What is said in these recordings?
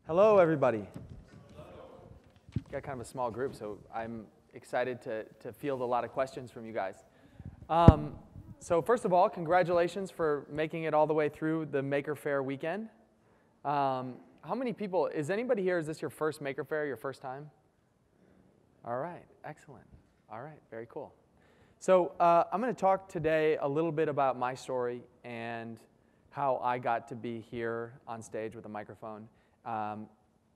Hello, everybody. Got kind of a small group, so I'm excited to field a lot of questions from you guys. So first of all, congratulations for making it all the way through the Maker Faire weekend. How many people, is anybody here, is this your first Maker Faire, your first time? All right, excellent. All right, very cool. So I'm going to talk today a little bit about my story and how I got to be here on stage with a microphone.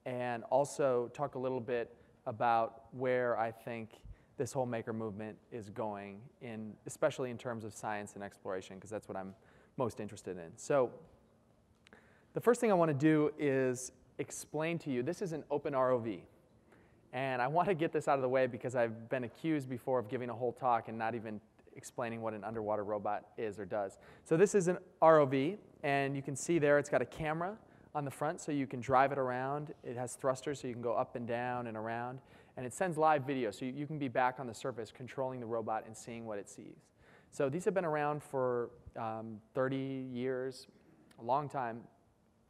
And also talk a little bit about where I think this whole maker movement is going, especially in terms of science and exploration, because that's what I'm most interested in. So the first thing I want to do is explain to you, this is an OpenROV. And I want to get this out of the way because I've been accused before of giving a whole talk and not even explaining what an underwater robot is or does. So this is an ROV, and you can see there it's got a camera on the front so you can drive it around. It has thrusters so you can go up and down and around. And it sends live video so you can be back on the surface controlling the robot and seeing what it sees. So these have been around for 30 years, a long time.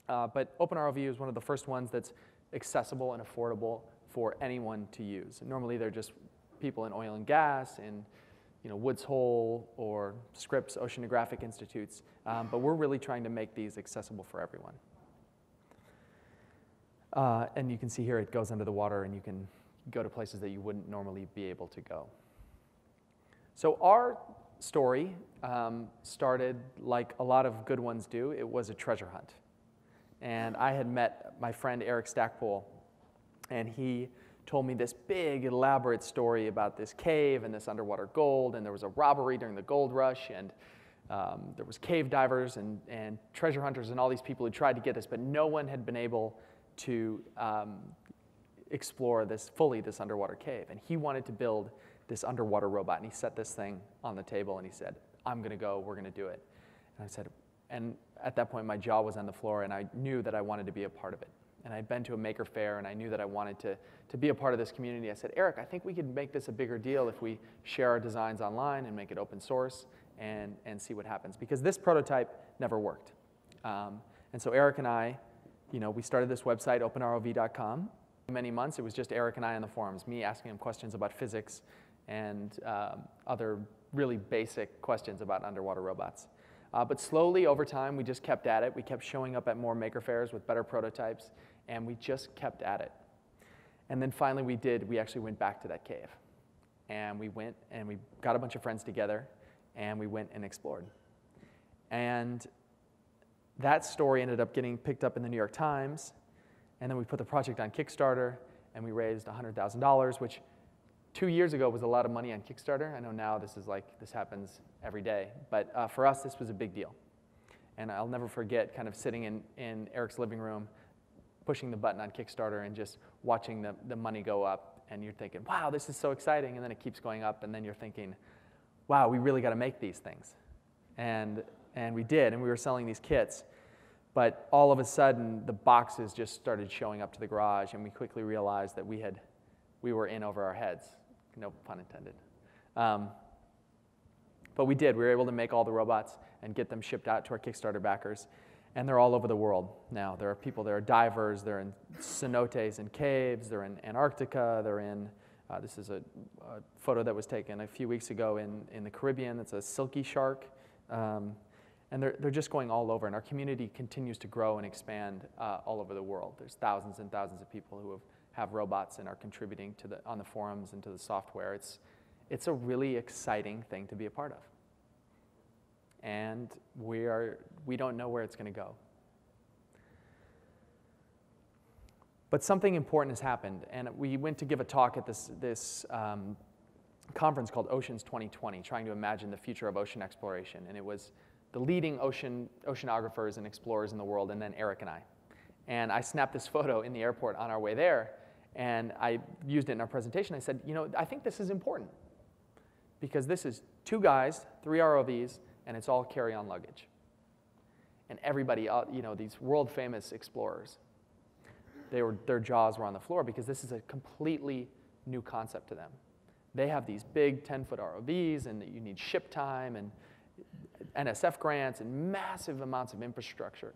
But OpenROV is one of the first ones that's accessible and affordable for anyone to use. Normally they're just people in oil and gas, in Woods Hole or Scripps Oceanographic Institutes. But we're really trying to make these accessible for everyone. And you can see here it goes under the water and you can go to places that you wouldn't normally be able to go. So our story started like a lot of good ones do. It was a treasure hunt. And I had met my friend Eric Stackpole, and he told me this big, elaborate story about this cave and this underwater gold, and there was a robbery during the gold rush, and there was cave divers and treasure hunters and all these people who tried to get this, but no one had been able to explore this underwater cave. And he wanted to build this underwater robot, and he set this thing on the table, and he said, I'm going to go, we're going to do it. And I said, and at that point my jaw was on the floor, and I knew that I wanted to be a part of it. And I'd been to a Maker Faire, and I knew that I wanted to be a part of this community. I said, Eric, I think we could make this a bigger deal if we share our designs online and make it open source and see what happens. Because this prototype never worked. And so Eric and I, we started this website, OpenROV.com. Many months, it was just Eric and I on the forums, me asking him questions about physics and other really basic questions about underwater robots. But slowly, over time, we just kept at it. We kept showing up at more Maker Fairs with better prototypes, and we just kept at it. And then finally, we actually went back to that cave. And we went, and we got a bunch of friends together, and we went and explored. And that story ended up getting picked up in the New York Times, and then we put the project on Kickstarter, and we raised $100,000, which 2 years ago was a lot of money on Kickstarter. I know now this happens every day, but for us this was a big deal. And I'll never forget kind of sitting in Eric's living room, pushing the button on Kickstarter and just watching the money go up, and you're thinking, wow, this is so exciting, and then it keeps going up, and then you're thinking, wow, we really got to make these things. And we did, and we were selling these kits. But all of a sudden, the boxes just started showing up to the garage, and we quickly realized that we were in over our heads. No pun intended. But we did. We were able to make all the robots and get them shipped out to our Kickstarter backers. And they're all over the world now. There are people, there are divers, they're in cenotes and caves, they're in Antarctica, they're in, this is a photo that was taken a few weeks ago in the Caribbean. It's a silky shark. And they're just going all over, and our community continues to grow and expand all over the world. There's thousands and thousands of people who have robots and are contributing on the forums and to the software. It's a really exciting thing to be a part of. And we don't know where it's going to go. But something important has happened, and we went to give a talk at this conference called Oceans 2020, trying to imagine the future of ocean exploration. And it was the leading oceanographers and explorers in the world, and then Eric and I. And I snapped this photo in the airport on our way there, and I used it in our presentation. I said, I think this is important, because this is 2 guys, 3 ROVs, and it's all carry-on luggage. And everybody, these world-famous explorers, their jaws were on the floor, because this is a completely new concept to them. They have these big 10-foot ROVs, and you need ship time, and NSF grants and massive amounts of infrastructure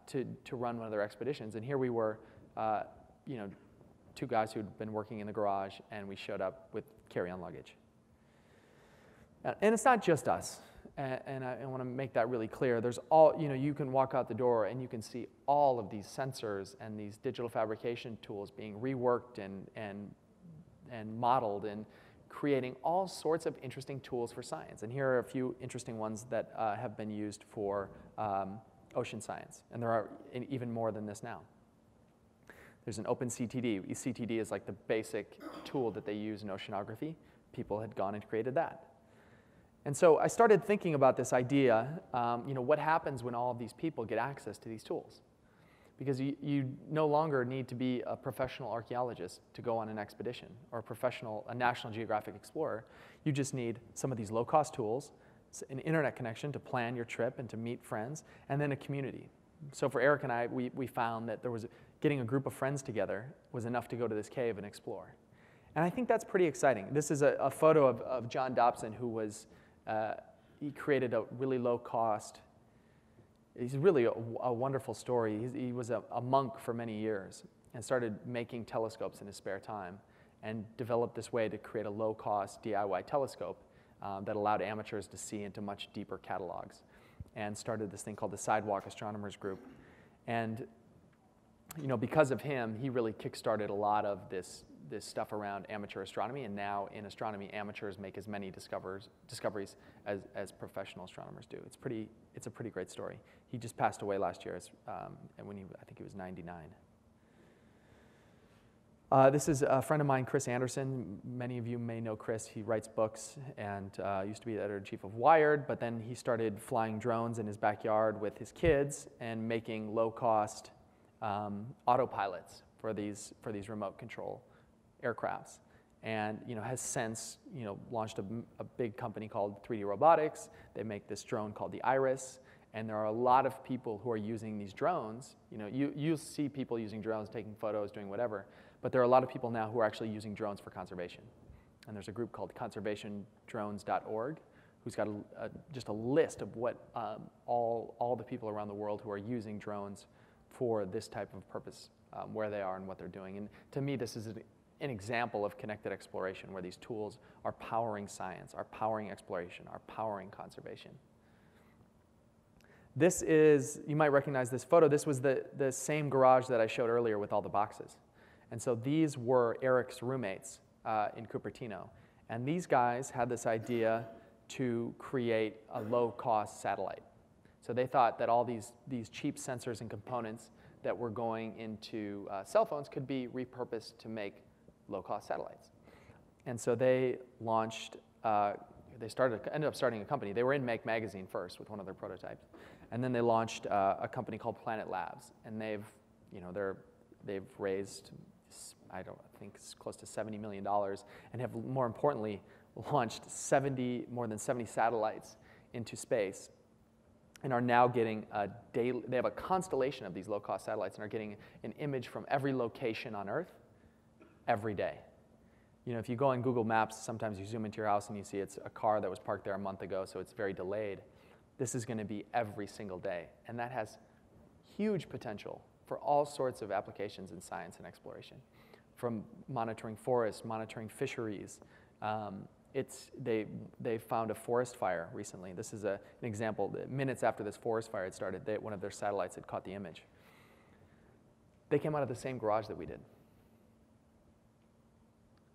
to run one of their expeditions. And here we were, you know, two guys who'd been working in the garage, and we showed up with carry-on luggage. And it's not just us, and I want to make that really clear. There's all, you know, you can walk out the door and you can see all of these sensors and these digital fabrication tools being reworked and modeled and creating all sorts of interesting tools for science. And here are a few interesting ones that have been used for ocean science, and there are even more than this now. There's an OpenCTD. CTD is like the basic tool that they use in oceanography. People had gone and created that. And so I started thinking about this idea, you know, what happens when all of these people get access to these tools? Because you no longer need to be a professional archaeologist to go on an expedition, or a National Geographic explorer. You just need some of these low-cost tools, an internet connection to plan your trip and to meet friends, and then a community. So for Eric and I, we found that getting a group of friends together was enough to go to this cave and explore. And I think that's pretty exciting. This is a photo of John Dobson, who was, he created a really low-cost, he's really a wonderful story. He was a monk for many years and started making telescopes in his spare time and developed this way to create a low-cost DIY telescope that allowed amateurs to see into much deeper catalogs, and started this thing called the Sidewalk Astronomers Group. And you know, because of him, he really kickstarted a lot of this stuff around amateur astronomy, and now in astronomy, amateurs make as many discoveries as professional astronomers do. It's a pretty great story. He just passed away last year, and I think he was 99. This is a friend of mine, Chris Anderson. Many of you may know Chris. He writes books and used to be the editor-in-chief of Wired, but then he started flying drones in his backyard with his kids and making low-cost autopilots for these remote control aircrafts, and you know, has since, you know, launched a big company called 3D Robotics. They make this drone called the Iris, and there are a lot of people who are using these drones. You know, you see people using drones, taking photos, doing whatever, but there are a lot of people now who are actually using drones for conservation. And there's a group called conservationdrones.org who's got just a list of what all the people around the world who are using drones for this type of purpose, where they are and what they're doing. And to me, this is an example of connected exploration, where these tools are powering science, are powering exploration, are powering conservation. This is, you might recognize this photo. This was the same garage that I showed earlier with all the boxes. And so these were Eric's roommates in Cupertino. And these guys had this idea to create a low-cost satellite. So they thought that all these cheap sensors and components that were going into cell phones could be repurposed to make low-cost satellites. And so they launched, ended up starting a company. They were in Make magazine first with one of their prototypes. And then they launched a company called Planet Labs. And they've raised, I think it's close to $70 million, and have, more importantly, launched more than 70 satellites into space, and are now getting they have a constellation of these low-cost satellites and are getting an image from every location on Earth every day. You know, if you go on Google Maps, sometimes you zoom into your house and you see it's a car that was parked there a month ago, so it's very delayed. This is going to be every single day, and that has huge potential for all sorts of applications in science and exploration, from monitoring forests, monitoring fisheries. They found a forest fire recently. This is an example. Minutes after this forest fire had started, one of their satellites had caught the image. They came out of the same garage that we did.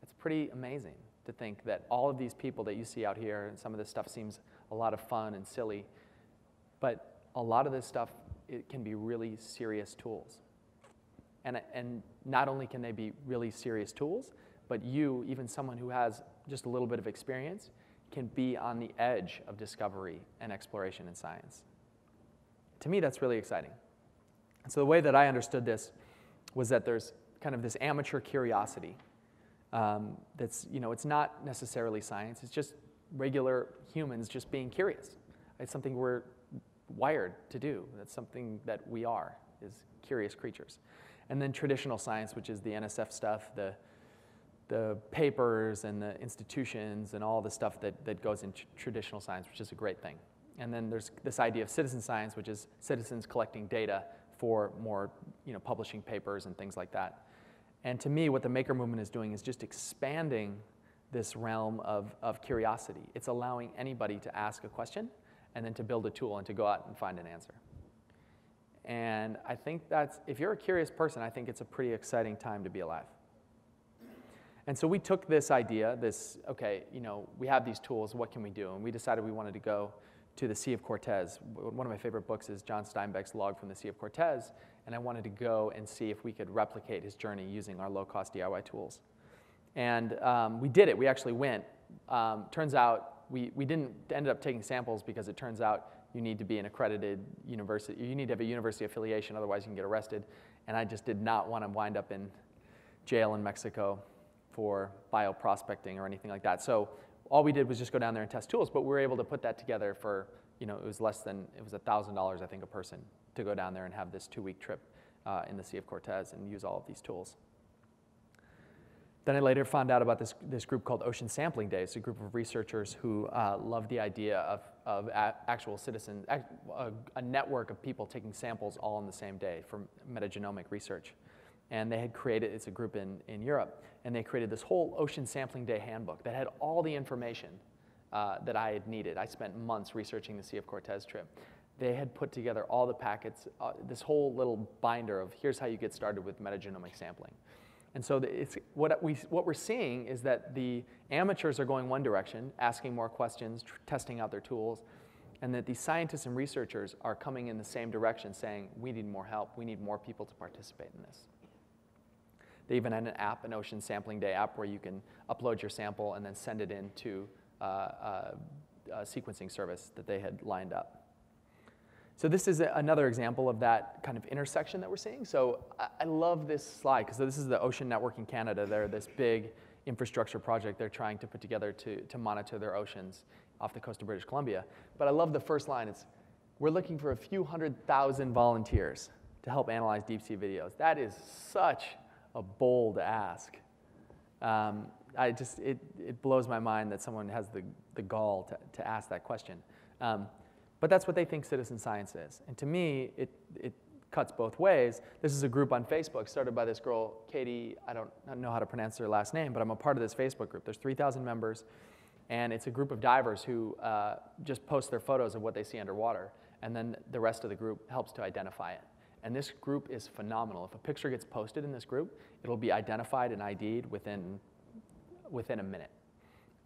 It's pretty amazing to think that all of these people that you see out here, and some of this stuff seems a lot of fun and silly, but a lot of this stuff, it can be really serious tools. And not only can they be really serious tools, but you, even someone who has just a little bit of experience, can be on the edge of discovery and exploration in science. To me, that's really exciting. And so the way that I understood this was that there's kind of this amateur curiosity that's, you know, it's not necessarily science, it's just regular humans just being curious. It's something we're wired to do. That's something that we are, is curious creatures. And then traditional science, which is the NSF stuff, the the papers and the institutions and all the stuff that goes into traditional science, which is a great thing. And then there's this idea of citizen science, which is citizens collecting data for more publishing papers and things like that. And to me, what the maker movement is doing is just expanding this realm of curiosity. It's allowing anybody to ask a question and then to build a tool and to go out and find an answer. And I think if you're a curious person, I think it's a pretty exciting time to be alive. And so we took this idea, okay, we have these tools, what can we do? And we decided we wanted to go to the Sea of Cortez. One of my favorite books is John Steinbeck's Log from the Sea of Cortez, and I wanted to go and see if we could replicate his journey using our low-cost DIY tools. And we did it. We actually went. Turns out we ended up taking samples because it turns out you need to be an accredited university. You need to have a university affiliation, otherwise you can get arrested. And I just did not want to wind up in jail in Mexico for bioprospecting or anything like that. So all we did was just go down there and test tools, but we were able to put that together for, it was $1,000, I think, a person to go down there and have this 2-week trip in the Sea of Cortez and use all of these tools. Then I later found out about this group called Ocean Sampling Day. It's a group of researchers who love the idea of actual citizens, a network of people taking samples all on the same day for metagenomic research. And they had created, it's a group in Europe, and they created this whole Ocean Sampling Day handbook that had all the information that I had needed. I spent months researching the Sea of Cortez trip. They had put together all the packets, this whole little binder of here's how you get started with metagenomic sampling. And so what we're seeing is that the amateurs are going one direction, asking more questions, testing out their tools, and that these scientists and researchers are coming in the same direction, saying, we need more help, we need more people to participate in this. They even had an app, an Ocean Sampling Day app, where you can upload your sample and then send it into a sequencing service that they had lined up. So this is another example of that kind of intersection that we're seeing. So I love this slide, because this is the Ocean Network in Canada. They're this big infrastructure project they're trying to put together to monitor their oceans off the coast of British Columbia. But I love the first line. It's, we're looking for a few 100,000 volunteers to help analyze deep sea videos. That is such a bold ask. It blows my mind that someone has the gall to ask that question. But that's what they think citizen science is. And to me, it cuts both ways. This is a group on Facebook started by this girl, Katie. I don't know how to pronounce her last name, but I'm a part of this Facebook group. There's 3,000 members, and it's a group of divers who just post their photos of what they see underwater, and then the rest of the group helps to identify it. And this group is phenomenal. If a picture gets posted in this group, it'll be identified and ID'd within a minute.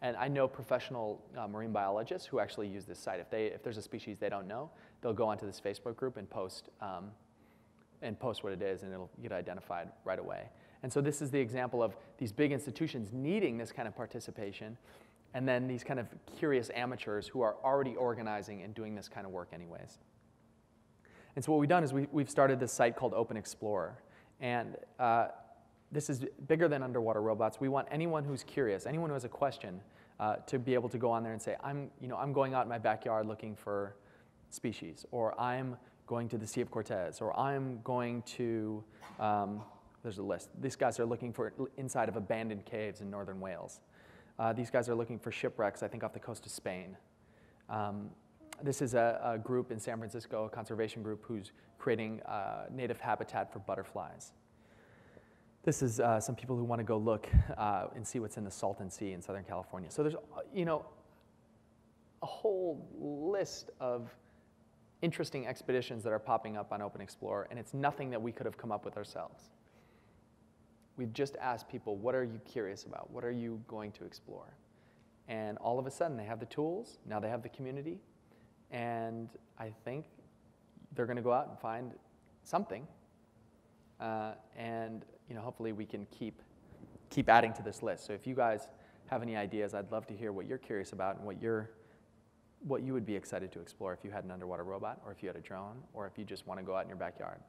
And I know professional marine biologists who actually use this site. If there's a species they don't know, they'll go onto this Facebook group and post what it is, and it'll get identified right away. And so this is the example of these big institutions needing this kind of participation, and then these kind of curious amateurs who are already organizing and doing this kind of work anyways. And so what we've done is we've started this site called OpenExplorer. And this is bigger than underwater robots. We want anyone who's curious, anyone who has a question, to be able to go on there and say, I'm going out in my backyard looking for species, or I'm going to the Sea of Cortez, or I'm going to, there's a list. These guys are looking for inside of abandoned caves in northern Wales. These guys are looking for shipwrecks, I think, off the coast of Spain. This is a group in San Francisco, a conservation group, who's creating native habitat for butterflies. This is some people who want to go look and see what's in the Salton Sea in Southern California. So there's, a whole list of interesting expeditions that are popping up on OpenExplorer, and it's nothing that we could have come up with ourselves. We've just asked people, what are you curious about? What are you going to explore? And all of a sudden, they have the tools. Now they have the community. And I think they're going to go out and find something. And hopefully we can keep adding to this list. So if you guys have any ideas, I'd love to hear what you're curious about and what you would be excited to explore if you had an underwater robot, or if you had a drone, or if you just want to go out in your backyard.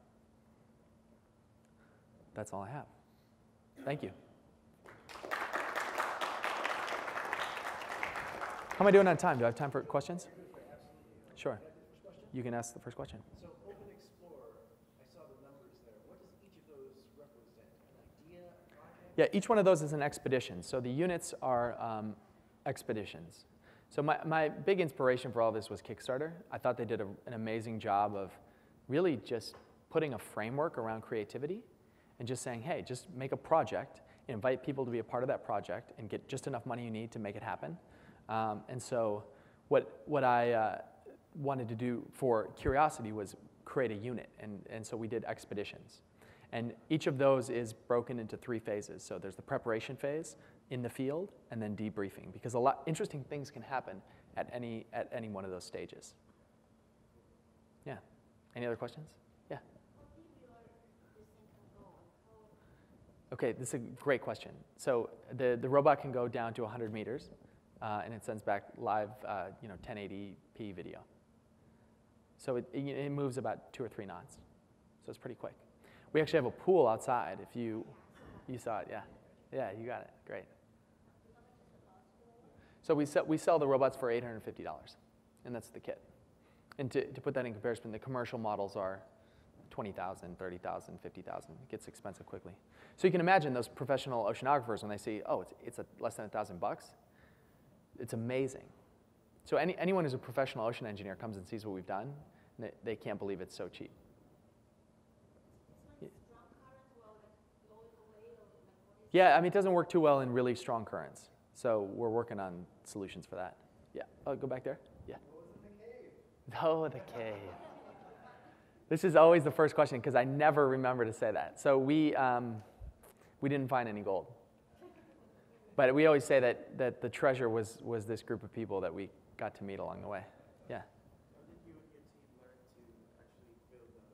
That's all I have. Thank you. How am I doing on time? Do I have time for questions? Sure. You can ask the first question. So OpenExplorer, I saw the numbers there. What does each of those represent? An idea, a project? Yeah, each one of those is an expedition. So the units are expeditions. So my big inspiration for all this was Kickstarter. I thought they did an amazing job of really just putting a framework around creativity and just saying, hey, just make a project, invite people to be a part of that project, and get just enough money you need to make it happen. And so what I wanted to do for Curiosity was create a unit, and so we did expeditions. And each of those is broken into 3 phases. So there's the preparation phase in the field, and then debriefing, because a lot interesting things can happen at any one of those stages. Yeah. Any other questions? Yeah. Okay, this is a great question. So the robot can go down to 100 meters, and it sends back live, 1080p video. So it moves about 2 or 3 knots. So it's pretty quick. We actually have a pool outside. If you saw it, yeah. Yeah, you got it. Great. So we sell the robots for $850, and that's the kit. And to put that in comparison, the commercial models are $20,000, $30,000, $50,000. It gets expensive quickly. So you can imagine those professional oceanographers when they see, oh, it's less than $1,000. It's amazing. So anyone who's a professional ocean engineer comes and sees what we've done, and they can't believe it's so cheap. Yeah, I mean, it doesn't work too well in really strong currents. So we're working on solutions for that. Yeah. Oh, go back there. Yeah. Oh, the cave. This is always the first question because I never remember to say that. So we didn't find any gold. But we always say that the treasure was this group of people that we got to meet along the way. Yeah. How did you and your team learn to actually build a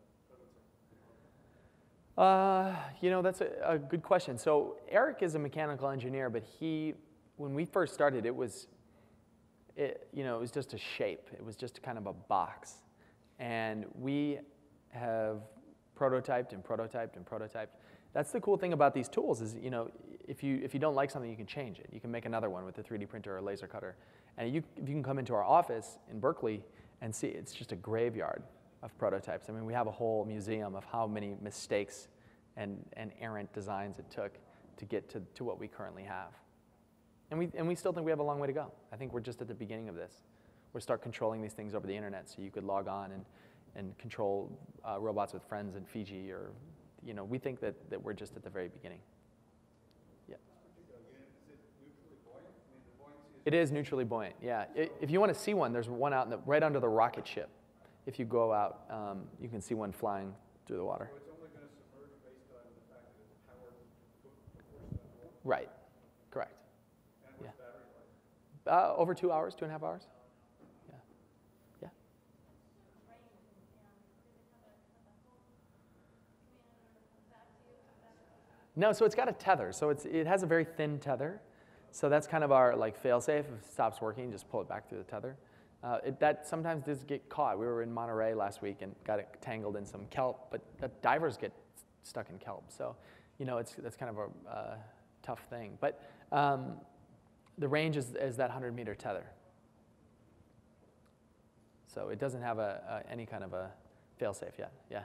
prototype? That's a good question. So Eric is a mechanical engineer, but when we first started, it was just a shape. It was just kind of a box. And we have prototyped and prototyped and prototyped. That's the cool thing about these tools is, if you don't like something, you can change it. You can make another one with a 3D printer or a laser cutter. And if you can come into our office in Berkeley and see, it's just a graveyard of prototypes. I mean, we have a whole museum of how many mistakes and errant designs it took to get to what we currently have. And we still think we have a long way to go. I think we're just at the beginning of this. We'll start controlling these things over the internet, so you could log on and control robots with friends in Fiji, or we think that we're just at the very beginning. Yeah. It is neutrally buoyant. Yeah. If you want to see one, there's one out right under the rocket ship. If you go out, you can see one flying through the water. So it's only going to submerge based on the fact that it's powered portion of the water? Right. Correct. And what's battery life? Over 2 hours, 2.5 hours. Yeah. Yeah. No, so it's got a tether. So it has a very thin tether. So that's kind of our fail-safe. If it stops working, just pull it back through the tether. That sometimes does get caught. We were in Monterey last week and got it tangled in some kelp, but divers get stuck in kelp. So, that's kind of a tough thing. But the range is that 100-meter tether. So it doesn't have any kind of a fail-safe yet. Yeah.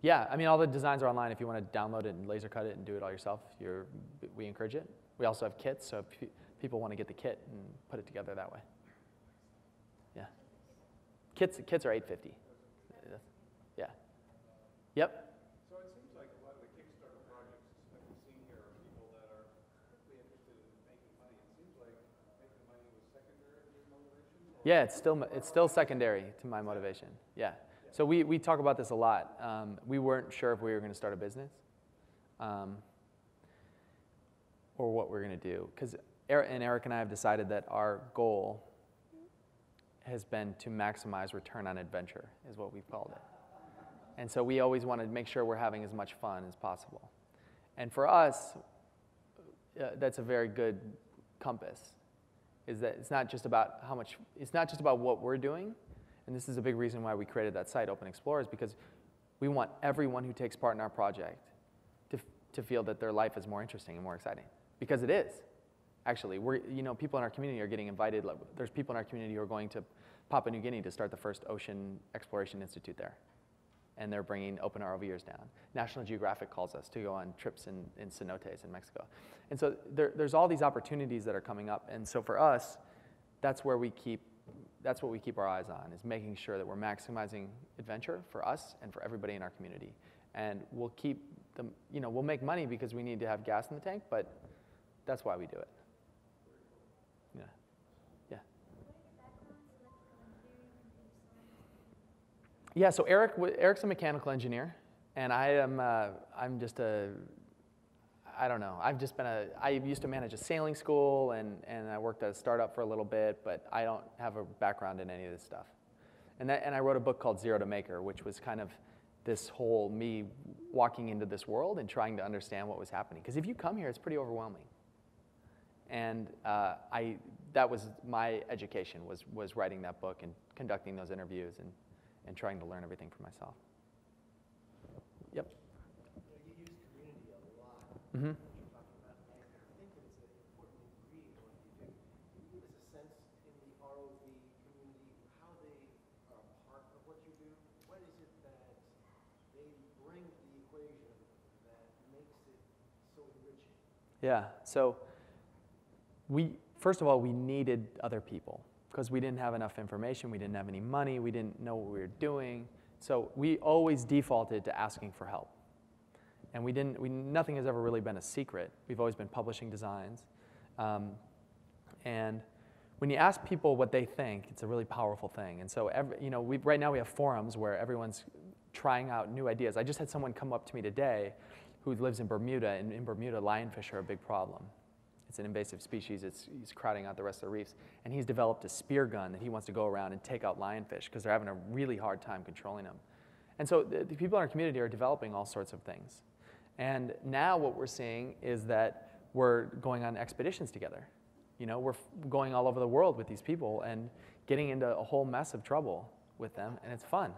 Yeah, I mean, all the designs are online. If you want to download it and laser cut it and do it all yourself, we encourage it. We also have kits, so if people want to get the kit and put it together that way. Yeah. Kits are $850. Yeah. Yep. So it seems like a lot of the Kickstarter projects that we've seen here are people that are strictly interested in making money. It seems like making money was secondary to your motivation? Yeah, it's still secondary to my motivation. Yeah. So we talk about this a lot. We weren't sure if we were going to start a business or what we're going to do. Because Eric and I have decided that our goal has been to maximize return on adventure, is what we've called it. And so we always want to make sure we're having as much fun as possible. And for us, that's a very good compass, is that it's not just about what we're doing. And this is a big reason why we created that site, Open Explorer, is because we want everyone who takes part in our project to feel that their life is more interesting and more exciting. Because it is. Actually, people in our community are getting invited. There's people in our community who are going to Papua New Guinea to start the first ocean exploration institute there. and they're bringing OpenROVers down. National Geographic calls us to go on trips in cenotes in Mexico. And so there's all these opportunities that are coming up. And so for us, that's what we keep our eyes on, is making sure that we're maximizing adventure for us and for everybody in our community. And we'll keep them, we'll make money because we need to have gas in the tank, but that's why we do it. Yeah. Yeah. Yeah, so Eric's a mechanical engineer, and I'm just I don't know. I used to manage a sailing school, and I worked at a startup for a little bit, but I don't have a background in any of this stuff. And I wrote a book called Zero to Maker, which was kind of this whole me walking into this world and trying to understand what was happening. Because if you come here, it's pretty overwhelming. And that was my education, was writing that book and conducting those interviews and trying to learn everything for myself. Yep. You use community a lot. Mm-hmm. You're talking about, and I think it's an important ingredient in what you do. Can you give us a sense in the ROV community how they are a part of what you do? What is it that they bring to the equation that makes it so enriching? Yeah. So first of all, we needed other people because we didn't have enough information, we didn't have any money, we didn't know what we were doing. So we always defaulted to asking for help. And nothing has ever really been a secret. We've always been publishing designs. And when you ask people what they think, it's a really powerful thing. And so right now we have forums where everyone's trying out new ideas. I just had someone come up to me today who lives in Bermuda, and in Bermuda, lionfish are a big problem. It's an invasive species. He's crowding out the rest of the reefs. And he's developed a spear gun that he wants to go around and take out lionfish because they're having a really hard time controlling them. And so the people in our community are developing all sorts of things. And now what we're seeing is that we're going on expeditions together. We're going all over the world with these people and getting into a whole mess of trouble with them, and it's fun.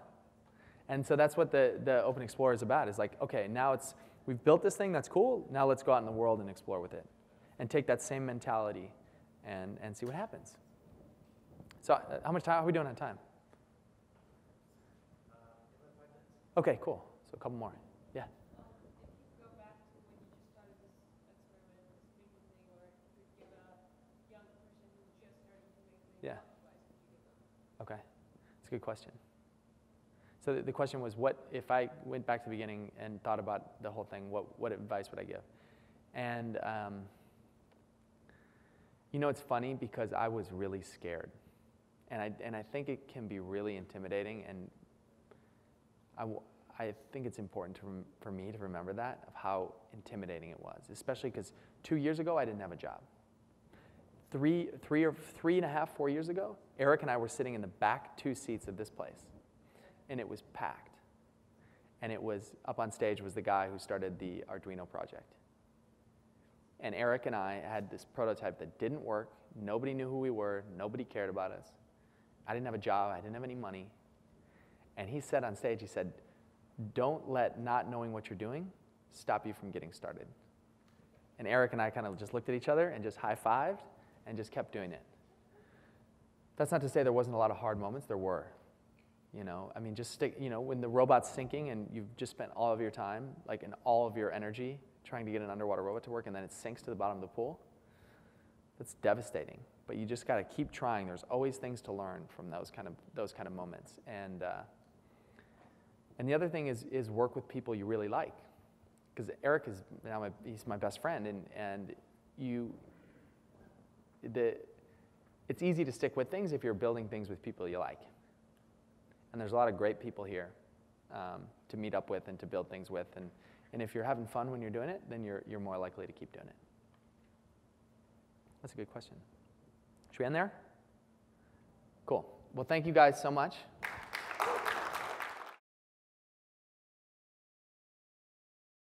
And so that's what the Open Explorer is about, is like, okay, now we've built this thing that's cool, now let's go out in the world and explore with it. And take that same mentality and see what happens. So how much time are we doing on time? 5 minutes. Okay, cool. So a couple more. Yeah. If you go back to when you just started this experiment, this making thing, or if you give a young person who's just starting to make things, Yeah. what advice would you give them? Okay. That's a good question. So the question was, what if I went back to the beginning and thought about the whole thing, what advice would I give? And it's funny because I was really scared. And I think it can be really intimidating, and I think it's important for me to remember that, of how intimidating it was, especially because 2 years ago, I didn't have a job. 4 years ago, Eric and I were sitting in the back 2 seats of this place, and it was packed. And it was, up on stage was the guy who started the Arduino project. And Eric and I had this prototype that didn't work. Nobody knew who we were. Nobody cared about us. I didn't have a job. I didn't have any money. And he said on stage, he said, don't let not knowing what you're doing stop you from getting started. And Eric and I kind of just looked at each other and just high-fived and just kept doing it. That's not to say there wasn't a lot of hard moments. There were. Just stick, when the robot's sinking and you've just spent all of your time, and all of your energy trying to get an underwater robot to work, and then it sinks to the bottom of the pool, that's devastating. But you just got to keep trying. There's always things to learn from those kind of moments. And the other thing is work with people you really like, because Eric is now he's my best friend, and it's easy to stick with things if you're building things with people you like. And there's a lot of great people here to meet up with and to build things with. And if you're having fun when you're doing it, then you're more likely to keep doing it. That's a good question. Should we end there? Cool. Well, thank you guys so much.